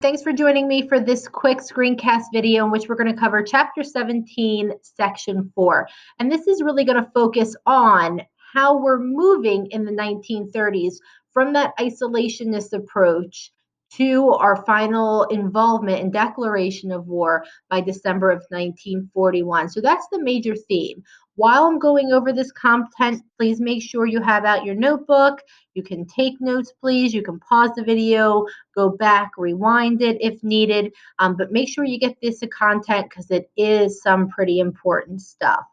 Thanks for joining me for this quick screencast video in which we're going to cover Chapter 17, Section 4. And this is really going to focus on how we're moving in the 1930s from that isolationist approach to our final involvement and declaration of war by December of 1941. So that's the major theme. While I'm going over this content, please make sure you have out your notebook. You can take notes, please. You can pause the video, go back, rewind it if needed, but make sure you get this content because it is some pretty important stuff.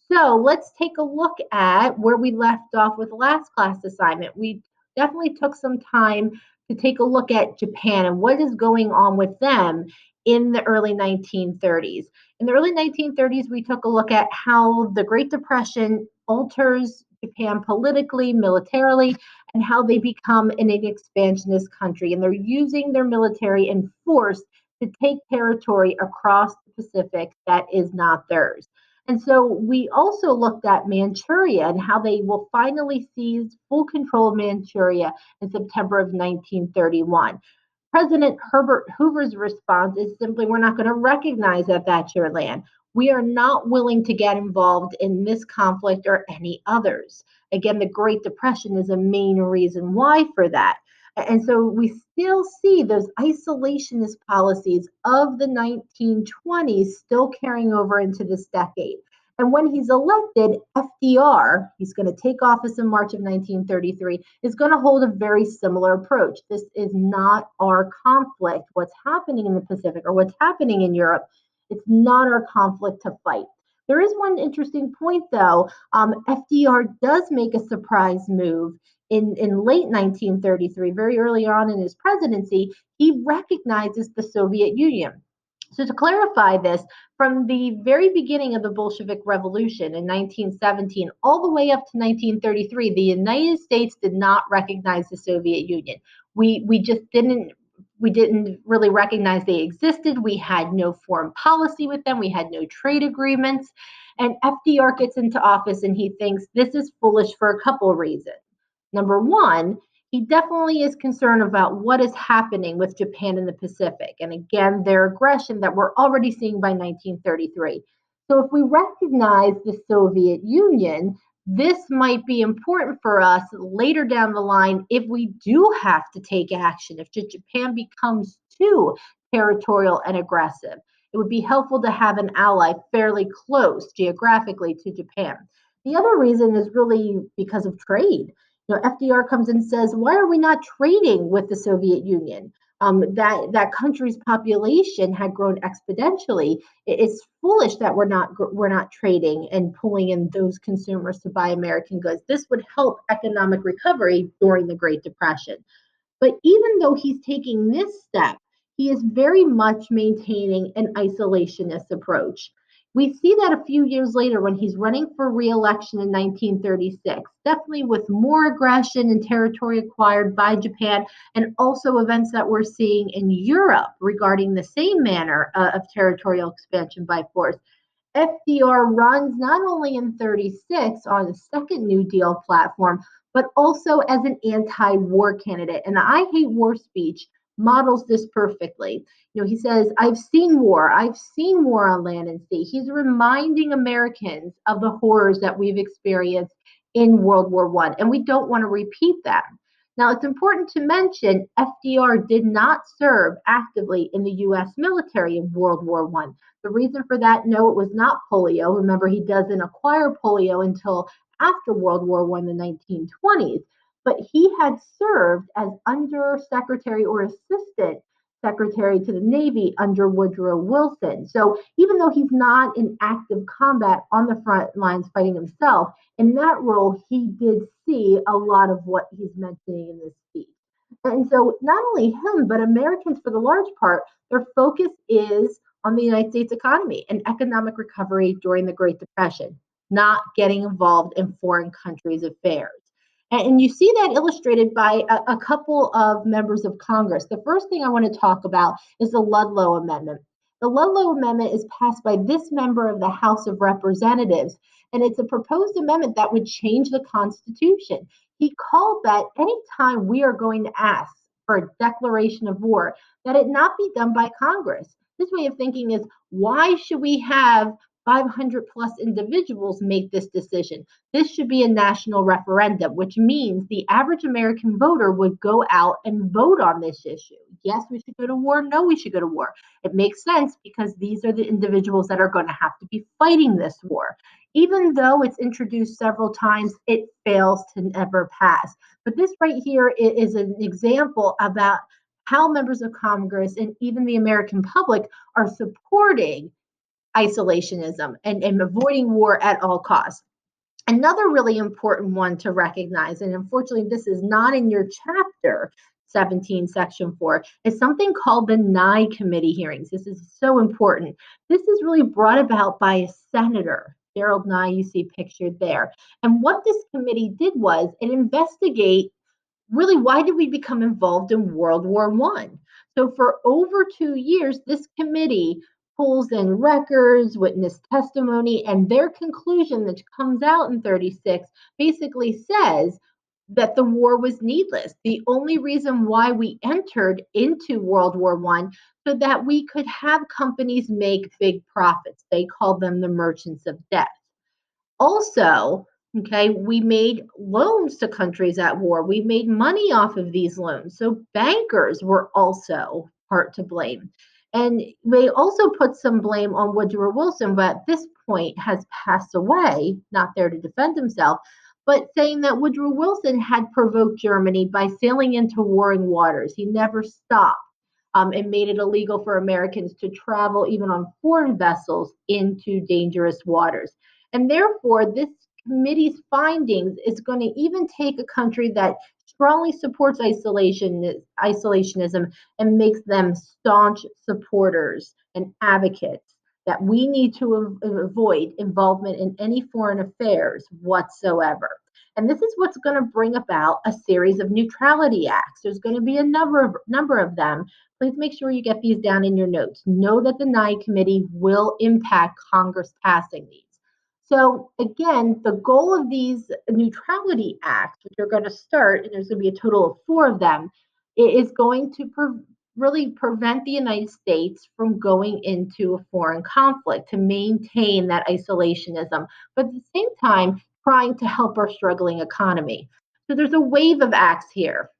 So let's take a look at where we left off with the last class assignment. We definitely took some time to take a look at Japan and what is going on with them in the early 1930s. In the early 1930s, we took a look at how the Great Depression alters Japan politically, militarily, and how they become an expansionist country. And they're using their military and force to take territory across the Pacific that is not theirs. And so we also looked at Manchuria and how they will finally seize full control of Manchuria in September of 1931. President Herbert Hoover's response is simply, we're not going to recognize that that's your land. We are not willing to get involved in this conflict or any others. Again, the Great Depression is a main reason why for that. And so we still see those isolationist policies of the 1920s still carrying over into this decade. And when he's elected, FDR, he's going to take office in March of 1933, is going to hold a very similar approach. This is not our conflict. What's happening in the Pacific or what's happening in Europe, it's not our conflict to fight. There is one interesting point, though. FDR does make a surprise move in late 1933, very early on in his presidency. He recognizes the Soviet Union. So to clarify this, from the very beginning of the Bolshevik Revolution in 1917 all the way up to 1933, the United States did not recognize the Soviet Union. We just didn't really recognize they existed. We had no foreign policy with them. We had no trade agreements. And FDR gets into office and he thinks this is foolish for a couple of reasons. Number one, he definitely is concerned about what is happening with Japan in the Pacific. And again, their aggression that we're already seeing by 1933. So if we recognize the Soviet Union, this might be important for us later down the line if we do have to take action, if Japan becomes too territorial and aggressive. It would be helpful to have an ally fairly close geographically to Japan. The other reason is really because of trade. FDR comes and says, why are we not trading with the Soviet Union? That country's population had grown exponentially. It's foolish that we're not trading and pulling in those consumers to buy American goods. This would help economic recovery during the Great Depression. But even though he's taking this step, he is very much maintaining an isolationist approach. We see that a few years later when he's running for re-election in 1936, definitely with more aggression and territory acquired by Japan, and also events that we're seeing in Europe regarding the same manner of territorial expansion by force. FDR runs not only in 36 on the second New Deal platform, but also as an anti-war candidate. And the I Hate War speech models this perfectly. He says, I've seen war on land and sea. He's reminding Americans of the horrors that we've experienced in World War I, and we don't want to repeat that. Now, it's important to mention FDR did not serve actively in the U.S. military in World War I. The reason for that, no, it was not polio. Remember, he doesn't acquire polio until after World War I in the 1920s. But he had served as undersecretary or assistant secretary to the Navy under Woodrow Wilson. So even though he's not in active combat on the front lines fighting himself, in that role, he did see a lot of what he's mentioning in this speech. And so not only him, but Americans for the large part, their focus is on the United States economy and economic recovery during the Great Depression, not getting involved in foreign countries' affairs. And you see that illustrated by a couple of members of Congress. The first thing I want to talk about is the Ludlow Amendment. The Ludlow Amendment is passed by this member of the House of Representatives, and it's a proposed amendment that would change the Constitution. He called that anytime we are going to ask for a declaration of war, that it not be done by Congress. This way of thinking is, why should we have 500 plus individuals make this decision? This should be a national referendum, which means the average American voter would go out and vote on this issue. Yes, we should go to war. No, we should go to war. It makes sense because these are the individuals that are going to have to be fighting this war. Even though it's introduced several times, it fails to never pass. But this right here is an example about how members of Congress and even the American public are supporting isolationism and avoiding war at all costs. Another really important one to recognize, and unfortunately this is not in your chapter 17, section 4, is something called the Nye Committee hearings. This is so important. This is really brought about by a senator, Gerald Nye, you see pictured there. And what this committee did was it investigate really, why did we become involved in World War One? So for over 2 years, this committee pulls in records, witness testimony, and their conclusion that comes out in 36 basically says that the war was needless. The only reason why we entered into World War One so that we could have companies make big profits. They called them the merchants of death. Also, okay, we made loans to countries at war. We made money off of these loans. So bankers were also part to blame. And they also put some blame on Woodrow Wilson, but at this point has passed away, not there to defend himself, but saying that Woodrow Wilson had provoked Germany by sailing into warring waters. He never stopped. And made it illegal for Americans to travel, even on foreign vessels, into dangerous waters. And therefore, this committee's findings is going to even take a country that strongly supports isolationism and makes them staunch supporters and advocates that we need to avoid involvement in any foreign affairs whatsoever. And this is what's going to bring about a series of neutrality acts. There's going to be a number of them. Please make sure you get these down in your notes. Know that the Nye Committee will impact Congress passing these. So again, the goal of these neutrality acts, which are going to start, and there's going to be a total of 4 of them, is going to really prevent the United States from going into a foreign conflict to maintain that isolationism, but at the same time, trying to help our struggling economy. So there's a wave of acts here.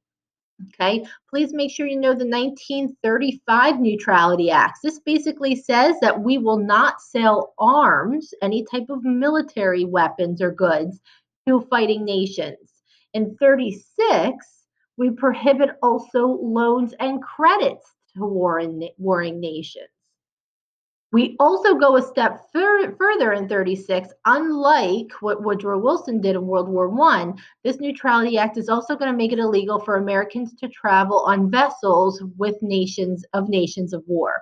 Okay, please make sure you know the 1935 Neutrality Acts. This basically says that we will not sell arms, any type of military weapons or goods, to fighting nations. In 36, we prohibit also loans and credits to warring nations. We also go a step further in 36. Unlike what Woodrow Wilson did in World War I, this Neutrality Act is also going to make it illegal for Americans to travel on vessels with nations of war.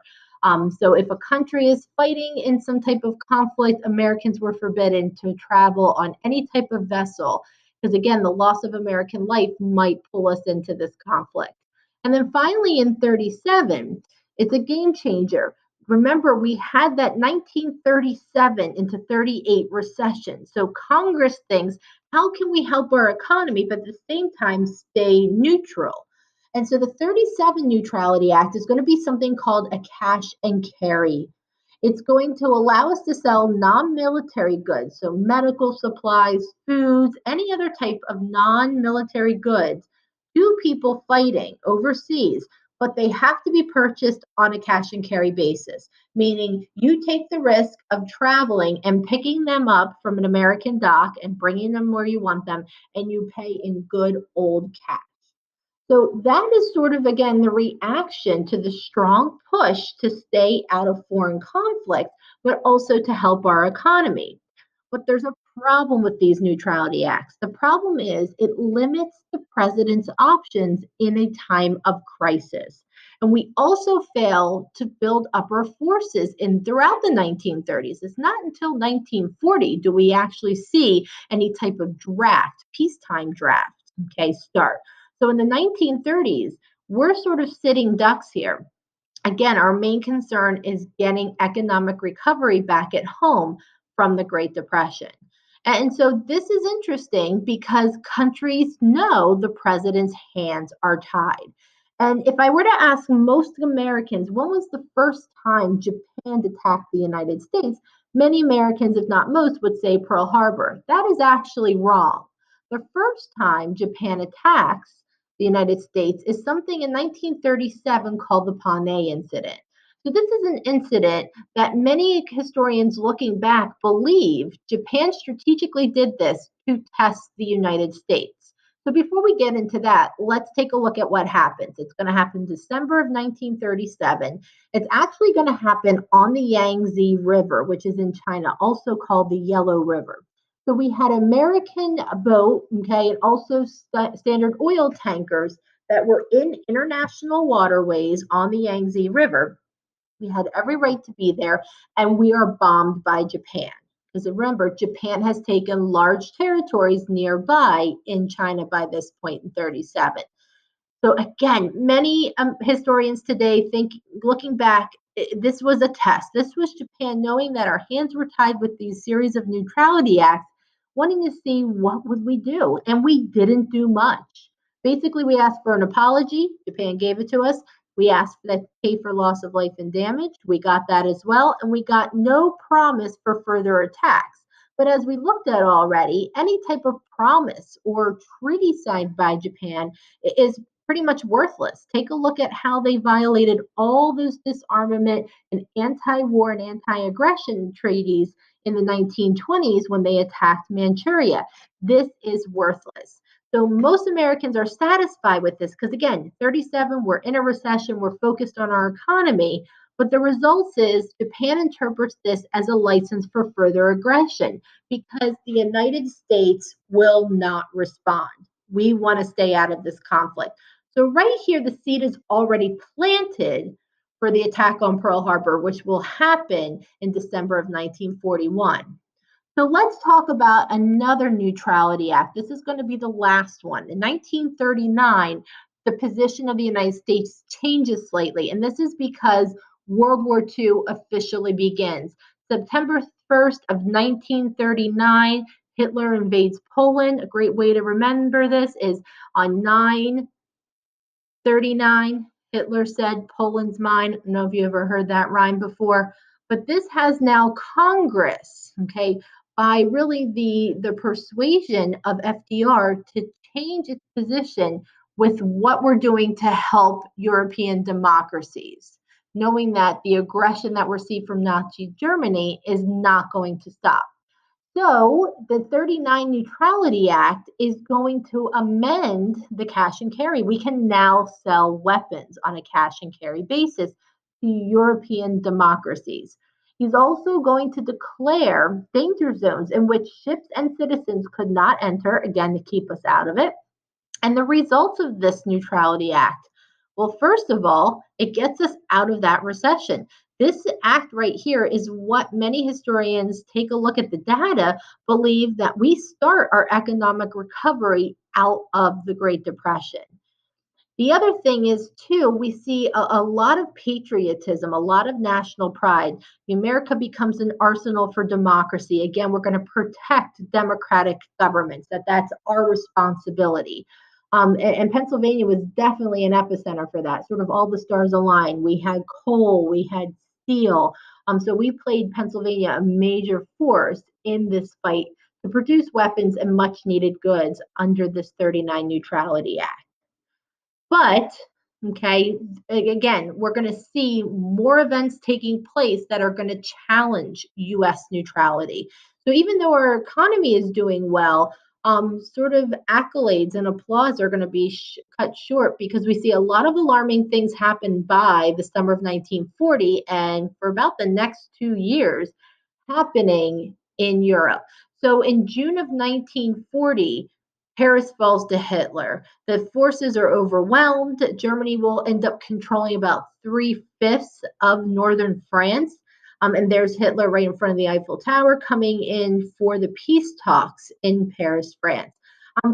So if a country is fighting in some type of conflict, Americans were forbidden to travel on any type of vessel, because again, the loss of American life might pull us into this conflict. And then finally in 37, it's a game changer. Remember, we had that 1937 into 38 recession. So Congress thinks, how can we help our economy, but at the same time stay neutral? And so the 37 Neutrality Act is going to be something called a cash and carry. It's going to allow us to sell non-military goods, so medical supplies, foods, any other type of non-military goods to people fighting overseas, but they have to be purchased on a cash and carry basis, meaning you take the risk of traveling and picking them up from an American dock and bringing them where you want them, and you pay in good old cash. So that is sort of, again, the reaction to the strong push to stay out of foreign conflict, but also to help our economy. But there's a problem with these neutrality acts. The problem is it limits the president's options in a time of crisis. And we also fail to build up our forces throughout the 1930s. It's not until 1940 do we actually see any type of draft, peacetime draft, start. So in the 1930s, we're sort of sitting ducks here. Again, our main concern is getting economic recovery back at home from the Great Depression. And so this is interesting because countries know the president's hands are tied. And if I were to ask most Americans, when was the first time Japan attacked the United States? Many Americans, if not most, would say Pearl Harbor. That is actually wrong. The first time Japan attacks the United States is something in 1937 called the Panay Incident. So, this is an incident that many historians looking back believe Japan strategically did this to test the United States. So before we get into that, let's take a look at what happens. It's going to happen December of 1937. It's actually going to happen on the Yangtze River, which is in China, also called the Yellow River. So we had American boat, okay, and also Standard Oil tankers that were in international waterways on the Yangtze River. We had every right to be there, and we are bombed by Japan. Because remember, Japan has taken large territories nearby in China by this point in 37. So again, many historians today think, looking back, this was a test. This was Japan knowing that our hands were tied with these series of neutrality acts, wanting to see what would we do, and we didn't do much. Basically, we asked for an apology. Japan gave it to us. We asked for that pay for loss of life and damage. We got that as well, and we got no promise for further attacks. But as we looked at already, any type of promise or treaty signed by Japan is pretty much worthless. Take a look at how they violated all those disarmament and anti-war and anti-aggression treaties in the 1920s when they attacked Manchuria. This is worthless. So most Americans are satisfied with this because, again, 37, we're in a recession, we're focused on our economy. But the results is Japan interprets this as a license for further aggression because the United States will not respond. We want to stay out of this conflict. So right here, the seed is already planted for the attack on Pearl Harbor, which will happen in December of 1941. So let's talk about another neutrality act. This is going to be the last one. In 1939, the position of the United States changes slightly, and this is because World War II officially begins. September 1st of 1939, Hitler invades Poland. A great way to remember this is on 9/39, Hitler said, Poland's mine. I don't know if you ever heard that rhyme before, but this has now Congress, okay, by really the persuasion of FDR to change its position with what we're doing to help European democracies, knowing that the aggression that we're seeing from Nazi Germany is not going to stop. So the 39 Neutrality Act is going to amend the cash and carry. We can now sell weapons on a cash and carry basis to European democracies. He's also going to declare danger zones in which ships and citizens could not enter, again, to keep us out of it. And the results of this Neutrality Act, well, first of all, it gets us out of that recession. This act right here is what many historians take a look at the data, believe that we start our economic recovery out of the Great Depression. The other thing is, too, we see a lot of patriotism, a lot of national pride. America becomes an arsenal for democracy. Again, we're going to protect democratic governments, that's our responsibility. And Pennsylvania was definitely an epicenter for that. Sort of all the stars aligned. We had coal, we had steel. So we played Pennsylvania a major force in this fight to produce weapons and much needed goods under this 39 Neutrality Act. But, okay, again, we're going to see more events taking place that are going to challenge US neutrality. So even though our economy is doing well, sort of accolades and applause are going to be cut short because we see a lot of alarming things happen by the summer of 1940 and for about the next 2 years happening in Europe. So in June of 1940, Paris falls to Hitler. The forces are overwhelmed. Germany will end up controlling about 3/5 of northern France. And there's Hitler right in front of the Eiffel Tower coming in for the peace talks in Paris, France.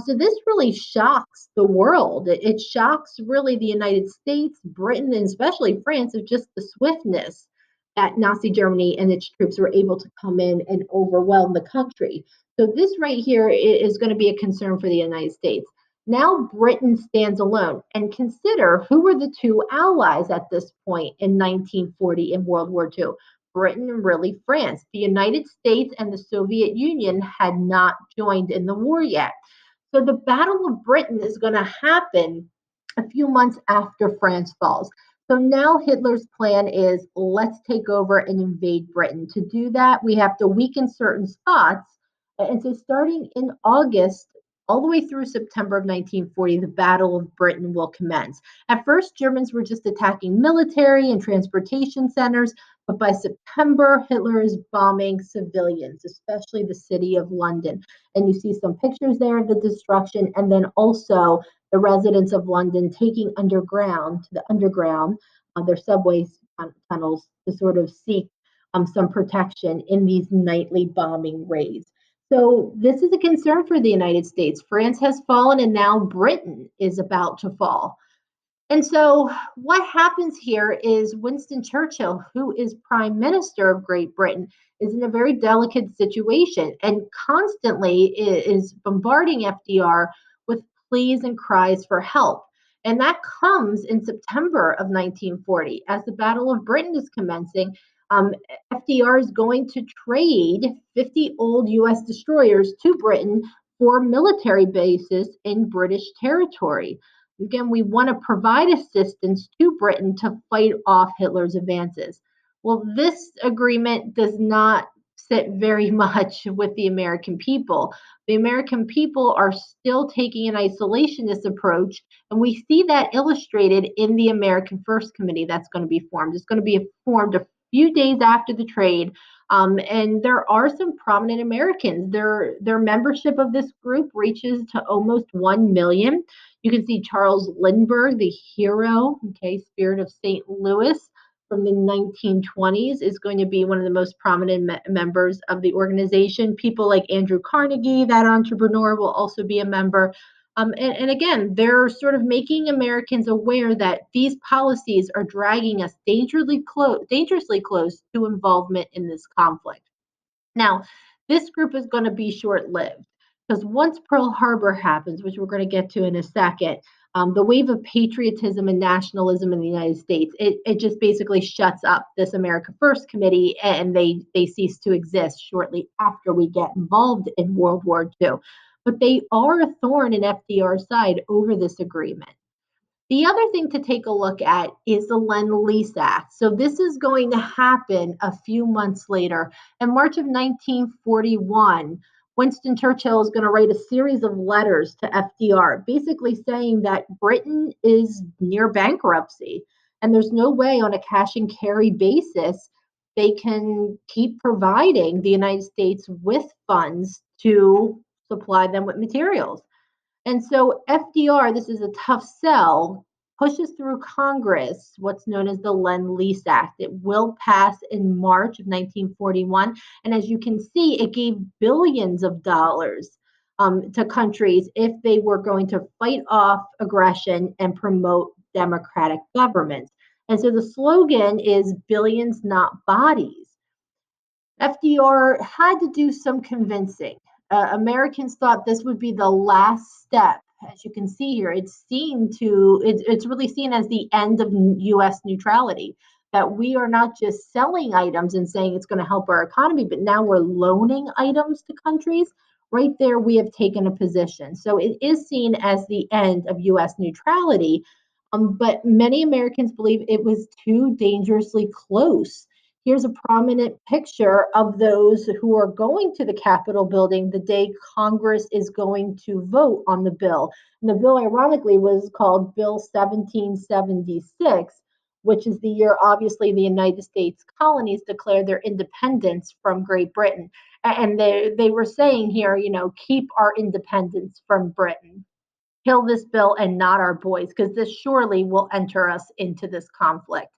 So this really shocks the world. It shocks really the United States, Britain, and especially France of just the swiftness that Nazi Germany and its troops were able to come in and overwhelm the country. So this right here is going to be a concern for the United States. Now Britain stands alone. And consider who were the two allies at this point in 1940 in World War II. Britain and really France. The United States and the Soviet Union had not joined in the war yet. So the Battle of Britain is going to happen a few months after France falls. So now Hitler's plan is, let's take over and invade Britain. To do that, we have to weaken certain spots. And so starting in August all the way through September of 1940, the Battle of Britain will commence. At first, Germans were just attacking military and transportation centers, but by September, Hitler is bombing civilians, especially the city of London. And you see some pictures there of the destruction, and then also the residents of London taking underground to the underground, their subway tunnels, to sort of seek some protection in these nightly bombing raids. So this is a concern for the United States. France has fallen, and now Britain is about to fall. And so what happens here is Winston Churchill, who is Prime Minister of Great Britain, is in a very delicate situation and constantly is bombarding FDR with pleas and cries for help. And that comes in September of 1940 as the Battle of Britain is commencing. Um, FDR is going to trade 50 old US destroyers to Britain for military bases in British territory. Again, we want to provide assistance to Britain to fight off Hitler's advances. Well, this agreement does not sit very much with the American people. The American people are still taking an isolationist approach, and we see that illustrated in the American First Committee that's going to be formed. It's going to be formed a few days after the trade. And there are some prominent Americans. Their membership of this group reaches to almost 1 million. You can see Charles Lindbergh, the hero, okay, Spirit of St. Louis from the 1920s, is going to be one of the most prominent members of the organization. People like Andrew Carnegie, that entrepreneur, will also be a member. And again, they're sort of making Americans aware that these policies are dragging us dangerously close to involvement in this conflict. Now, this group is going to be short lived because once Pearl Harbor happens, which we're going to get to in a second, the wave of patriotism and nationalism in the United States, it just basically shuts up this America First Committee, and they cease to exist shortly after we get involved in World War II. But they are a thorn in FDR's side over this agreement. The other thing to take a look at is the Lend-Lease Act. So this is going to happen a few months later. In March of 1941, Winston Churchill is going to write a series of letters to FDR, basically saying that Britain is near bankruptcy and there's no way on a cash and carry basis they can keep providing the United States with funds to supply them with materials. And so FDR, this is a tough sell, pushes through Congress what's known as the Lend-Lease Act. It will pass in March of 1941. And as you can see, it gave billions of dollars to countries if they were going to fight off aggression and promote democratic governments. And so the slogan is billions, not bodies. FDR had to do some convincing. Americans thought this would be the last step. As you can see here, it's really seen as the end of U.S. neutrality. That we are not just selling items and saying it's going to help our economy, but now we're loaning items to countries. Right there, we have taken a position. So it is seen as the end of U.S. neutrality. But many Americans believe it was too dangerously close. Here's a prominent picture of those who are going to the Capitol building the day Congress is going to vote on the bill. And the bill, ironically, was called Bill 1776, which is the year, obviously, the United States colonies declared their independence from Great Britain. And they were saying here, keep our independence from Britain. Kill this bill and not our boys, because this surely will enter us into this conflict.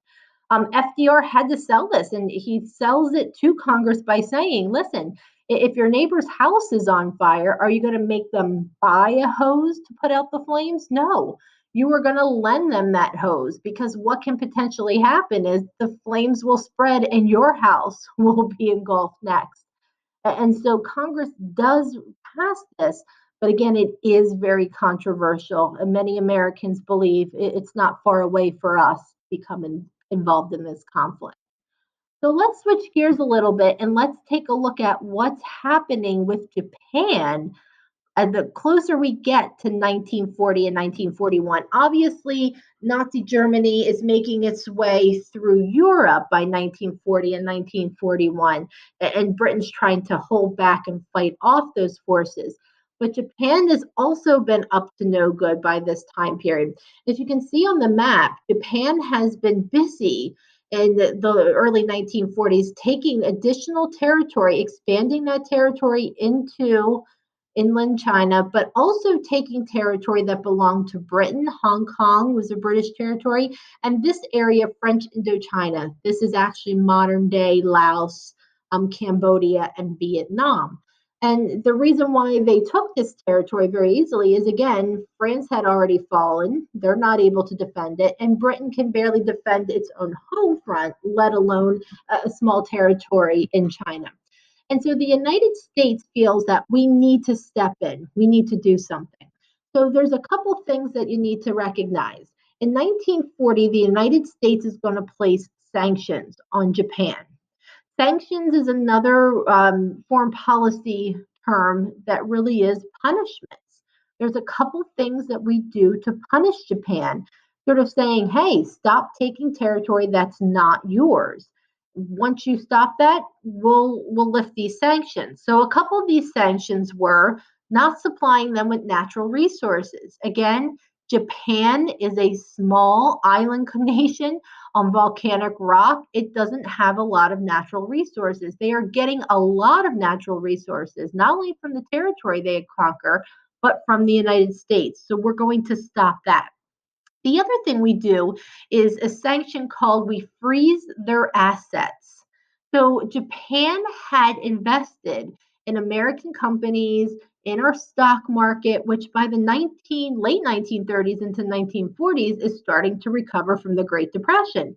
FDR had to sell this, and he sells it to Congress by saying, listen, if your neighbor's house is on fire, are you going to make them buy a hose to put out the flames? No. You are going to lend them that hose, because what can potentially happen is the flames will spread and your house will be engulfed next. And so Congress does pass this, But again, it is very controversial, and many Americans believe it's not far away for us becoming involved in this conflict. So let's switch gears a little bit and let's take a look at what's happening with Japan and the closer we get to 1940 and 1941. Obviously, Nazi Germany is making its way through Europe by 1940 and 1941, and Britain's trying to hold back and fight off those forces. But Japan has also been up to no good by this time period. As you can see on the map, Japan has been busy in the early 1940s taking additional territory, expanding that territory into inland China, but also taking territory that belonged to Britain. Hong Kong was a British territory, and this area, French Indochina, this is actually modern day Laos, Cambodia, and Vietnam. And the reason why they took this territory very easily is again, France had already fallen. They're not able to defend it, and Britain can barely defend its own home front, let alone a small territory in China. And so the United States feels that we need to step in, we need to do something. So there's a couple things that you need to recognize. In 1940, the United States is going to place sanctions on Japan. Sanctions is another foreign policy term that really is punishments. There's a couple things that we do to punish Japan, sort of saying, hey, stop taking territory that's not yours. Once you stop that, we'll lift these sanctions. So a couple of these sanctions were not supplying them with natural resources. Again, Japan is a small island nation on volcanic rock. It doesn't have a lot of natural resources. They are getting a lot of natural resources, not only from the territory they conquer, but from the United States. So we're going to stop that. The other thing we do is a sanction called we freeze their assets. So Japan had invested in American companies in our stock market, which by the late 1930s into 1940s is starting to recover from the Great Depression.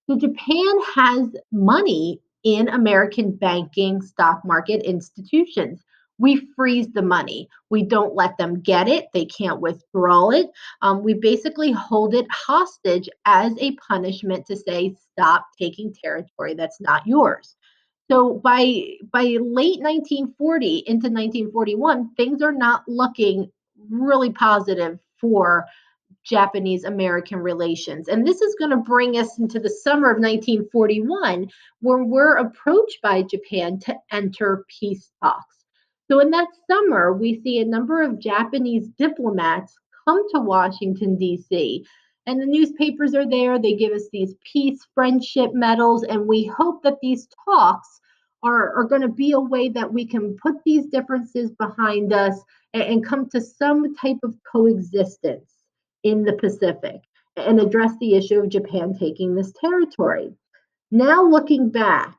So Japan has money in American banking stock market institutions. We freeze the money. We don't let them get it. They can't withdraw it. We basically hold it hostage as a punishment to say, stop taking territory that's not yours. So by late 1940 into 1941, things are not looking really positive for Japanese American relations. And this is going to bring us into the summer of 1941, where we're approached by Japan to enter peace talks. So in that summer, we see a number of Japanese diplomats come to Washington, D.C. And the newspapers are there. They give us these peace friendship medals. And we hope that these talks are going to be a way that we can put these differences behind us and come to some type of coexistence in the Pacific and address the issue of Japan taking this territory. Now, looking back,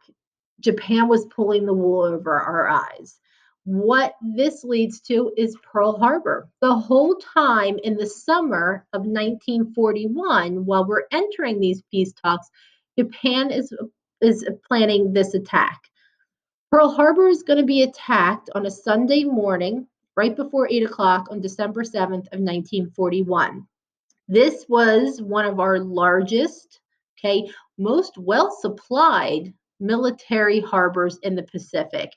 Japan was pulling the wool over our eyes. What this leads to is Pearl Harbor. The whole time in the summer of 1941, while we're entering these peace talks, Japan is planning this attack. Pearl Harbor is going to be attacked on a Sunday morning, right before 8 o'clock on December 7th of 1941. This was one of our largest, okay, most well supplied military harbors in the Pacific.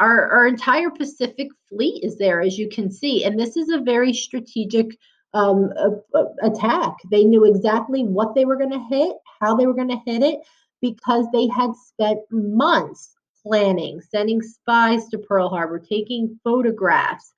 Our entire Pacific fleet is there, as you can see, and this is a very strategic attack. They knew exactly what they were going to hit, how they were going to hit it, because they had spent months planning, sending spies to Pearl Harbor, taking photographs.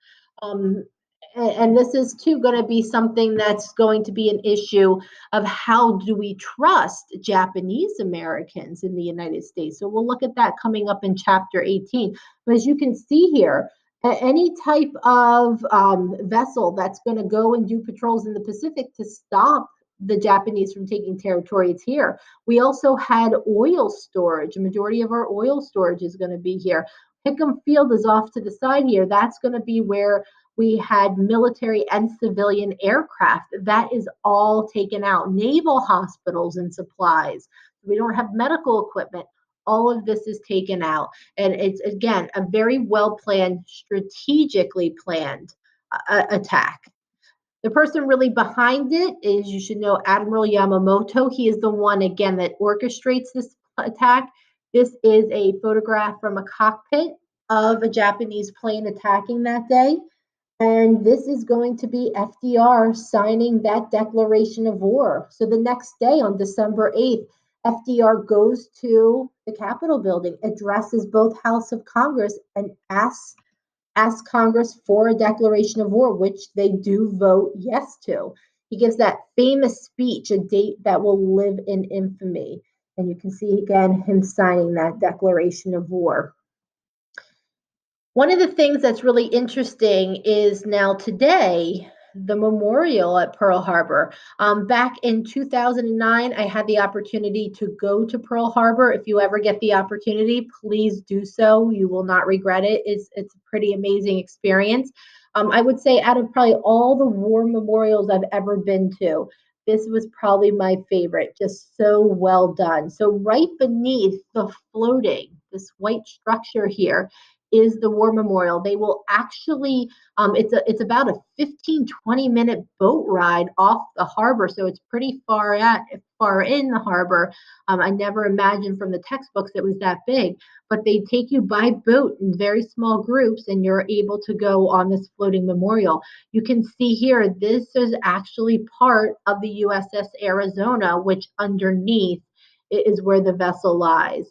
And this is too going to be something that's going to be an issue of how do we trust Japanese Americans in the United States. So we'll look at that coming up in chapter 18. But as you can see here, any type of vessel that's going to go and do patrols in the Pacific to stop the Japanese from taking territory, it's here. We also had oil storage. A majority of our oil storage is going to be here. Hickam Field is off to the side here. That's going to be where we had military and civilian aircraft. That is all taken out. Naval hospitals and supplies. We don't have medical equipment. All of this is taken out. And it's, again, a very well planned, strategically planned attack. The person really behind it is, you should know, Admiral Yamamoto. He is the one, again, that orchestrates this attack. This is a photograph from a cockpit of a Japanese plane attacking that day. And this is going to be FDR signing that declaration of war. So the next day, on December 8th, FDR goes to the Capitol building, addresses both House of Congress, and asks Congress for a declaration of war, which they do vote yes to. He gives that famous speech, a date that will live in infamy. And you can see again him signing that declaration of war. One of the things that's really interesting is now today, the memorial at Pearl Harbor. Back in 2009, I had the opportunity to go to Pearl Harbor. If you ever get the opportunity, please do so. You will not regret it. It's a pretty amazing experience. I would say out of probably all the war memorials I've ever been to, this was probably my favorite, just so well done. So right beneath the floating, this white structure here, is the war memorial. They will actually, it's about a 15-20 minute boat ride off the harbor, so it's pretty far in the harbor. I never imagined from the textbooks it was that big, but they take you by boat in very small groups, and you're able to go on this floating memorial. You can see here, this is actually part of the USS Arizona, which underneath is where the vessel lies.